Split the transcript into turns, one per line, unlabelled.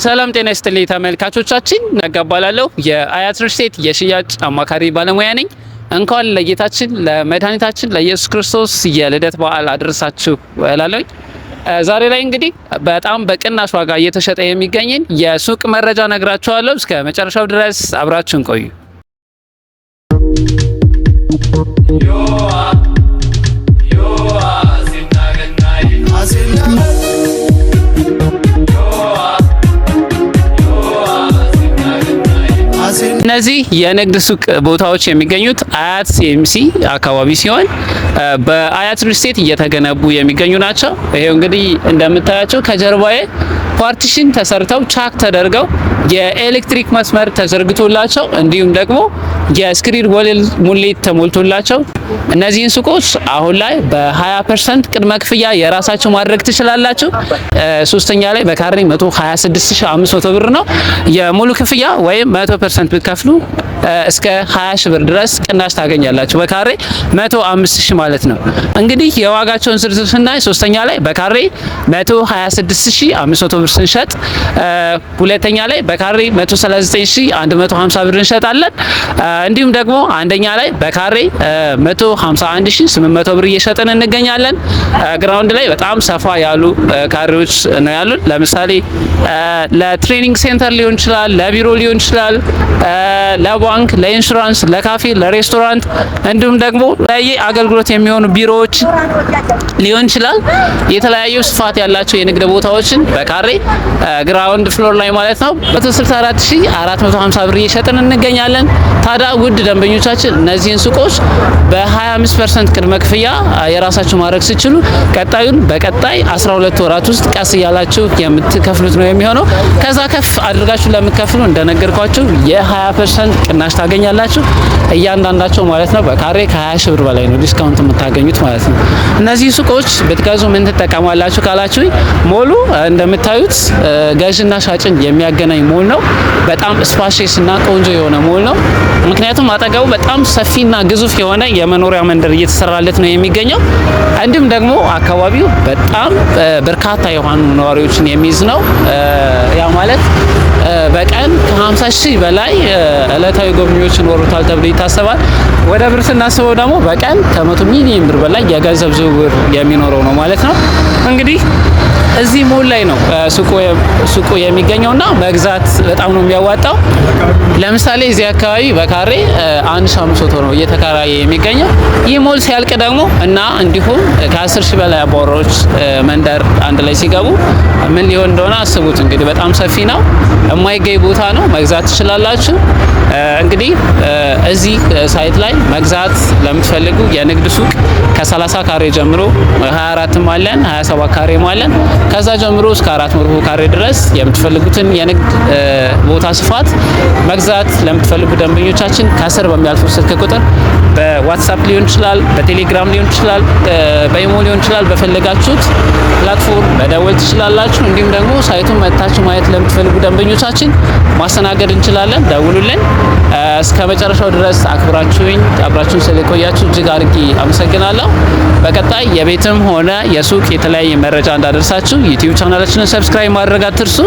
ሰላም ጤና ይስጥልኝ ተመልካቾቻችን፣ ነጋ እባላለሁ። የአያት ሪል ስቴት የሽያጭ አማካሪ ባለሙያ ነኝ። እንኳን ለጌታችን ለመድኃኒታችን ለኢየሱስ ክርስቶስ የልደት በዓል አደረሳችሁ እላለሁ። ዛሬ ላይ እንግዲህ በጣም በቅናሽ ዋጋ እየተሸጠ የሚገኝን የሱቅ መረጃ ነግራችኋለሁ። እስከ መጨረሻው ድረስ አብራችሁን ቆዩ። እነዚህ የንግድ ሱቅ ቦታዎች የሚገኙት አያት ሲኤምሲ አካባቢ ሲሆን በአያት ሪል ስቴት እየተገነቡ የሚገኙ ናቸው። ይሄው እንግዲህ እንደምታያቸው ከጀርባዬ ፓርቲሽን ተሰርተው ቻክ ተደርገው የኤሌክትሪክ መስመር ተዘርግቶላቸው እንዲሁም ደግሞ የስክሪን ወለል ሙሌት ተሞልቶላቸው እነዚህን ሱቆች አሁን ላይ በ20% ቅድመ ክፍያ የራሳችሁ ማድረግ ትችላላችሁ። ሶስተኛ ላይ በካሬ 126500 ብር ነው የሙሉ ክፍያ ወይም 100% ብትከፍሉ እስከ 20 ሺህ ብር ድረስ ቅናሽ ታገኛላችሁ። በካሬ 105000 ማለት ነው። እንግዲህ የዋጋቸውን ዝርዝር ስናይ ሶስተኛ ላይ በካሬ 126500 ብር ስንሸጥ፣ ሁለተኛ ላይ በካሬ 139150 ብር እንሸጣለን። እንዲሁም ደግሞ አንደኛ ላይ በካሬ 151800 ብር እየሸጥን እንገኛለን። ግራውንድ ላይ በጣም ሰፋ ያሉ ካሬዎች ነው ያሉን። ለምሳሌ ለትሬኒንግ ሴንተር ሊሆን ይችላል፣ ለቢሮ ሊሆን ይችላል፣ ለባንክ፣ ለኢንሹራንስ፣ ለካፌ፣ ለሬስቶራንት እንዲሁም ደግሞ ለየ አገልግሎት የሚሆኑ ቢሮዎች ሊሆን ይችላል። የተለያዩ ስፋት ያላቸው የንግድ ቦታዎችን በካሬ ግራውንድ ፍሎር ላይ ማለት ነው 164450 ብር እየሸጥን እንገኛለን። ታዲያ ውድ ደንበኞቻችን እነዚህን ሱቆች በ25% ቅድመ ክፍያ የራሳችሁ ማድረግ ሲችሉ ቀጣዩን በቀጣይ 12 ወራት ውስጥ ቀስ እያላችሁ የምትከፍሉት ነው የሚሆነው። ከዛ ከፍ አድርጋችሁ ለምትከፍሉ እንደነገርኳችሁ የ20% ቅናሽ ታገኛላችሁ እያንዳንዳቸው ማለት ነው። በካሬ ከ20 ሺህ ብር በላይ ነው ዲስካውንት የምታገኙት ማለት ነው። እነዚህ ሱቆች ብትገዙ ምን ትጠቀማላችሁ ካላችሁ ሞሉ እንደምታዩት ገዥና ሻጭን የሚያገናኝ ሞል ነው። በጣም ስፓሼስ እና ቆንጆ የሆነ ሞል ነው። ምክንያቱም አጠገቡ በጣም ሰፊና ግዙፍ የሆነ የመኖሪያ መንደር እየተሰራለት ነው የሚገኘው። እንዲሁም ደግሞ አካባቢው በጣም በርካታ የሆኑ ነዋሪዎችን የሚይዝ ነው። ያ ማለት በቀን ከ50 ሺህ በላይ እለታዊ ጎብኚዎች ይኖሩታል ተብሎ ይታሰባል። ወደ ብር ስናስበው ደግሞ በቀን ከ100 ሚሊዮን ብር በላይ የገንዘብ ዝውውር የሚኖረው ነው ማለት ነው። እንግዲህ እዚህ ሞል ላይ ነው ሱቁ የሚገኘውና መግዛት በጣም ነው የሚያዋጣው። ለምሳሌ እዚህ አካባቢ በካሬ 1500 ነው እየተከራየ የሚገኘው። ይህ ሞል ሲያልቅ ደግሞ እና እንዲሁም ከ10 ሺህ በላይ አባወራዎች መንደር አንድ ላይ ሲገቡ ምን ሊሆን እንደሆነ አስቡት። እንግዲህ በጣም ሰፊ ነው፣ የማይገኝ ቦታ ነው። መግዛት ትችላላችሁ። እንግዲህ እዚህ ሳይት ላይ መግዛት ለምትፈልጉ የንግድ ሱቅ ከ30 ካሬ ጀምሮ 24ም አለን 27 ካሬም አለን። ከዛ ጀምሮ እስከ 400 ካሬ ድረስ የምትፈልጉትን የንግድ ቦታ ስፋት መግዛት ለምትፈልጉ ደንበኞቻችን ከስር በሚያልፉ ስልክ ቁጥር በዋትስአፕ ሊሆን ይችላል፣ በቴሌግራም ሊሆን ይችላል፣ በኢሞ ሊሆን ይችላል፣ በፈለጋችሁት ፕላትፎርም መደወል ትችላላችሁ። እንዲሁም ደግሞ ሳይቱን መጥታችሁ ማየት ለምትፈልጉ ደንበኞቻችን ማስተናገድ እንችላለን። ደውሉልን። እስከ መጨረሻው ድረስ አብራችሁን ስለቆያችሁ እጅግ አድርጌ አመሰግናለሁ። በቀጣይ የቤትም ሆነ የሱቅ የተለያየ መረጃ እንዳደርሳችሁ ዩቲዩብ ቻናላችንን ሰብስክራይብ ማድረግ አትርሱ።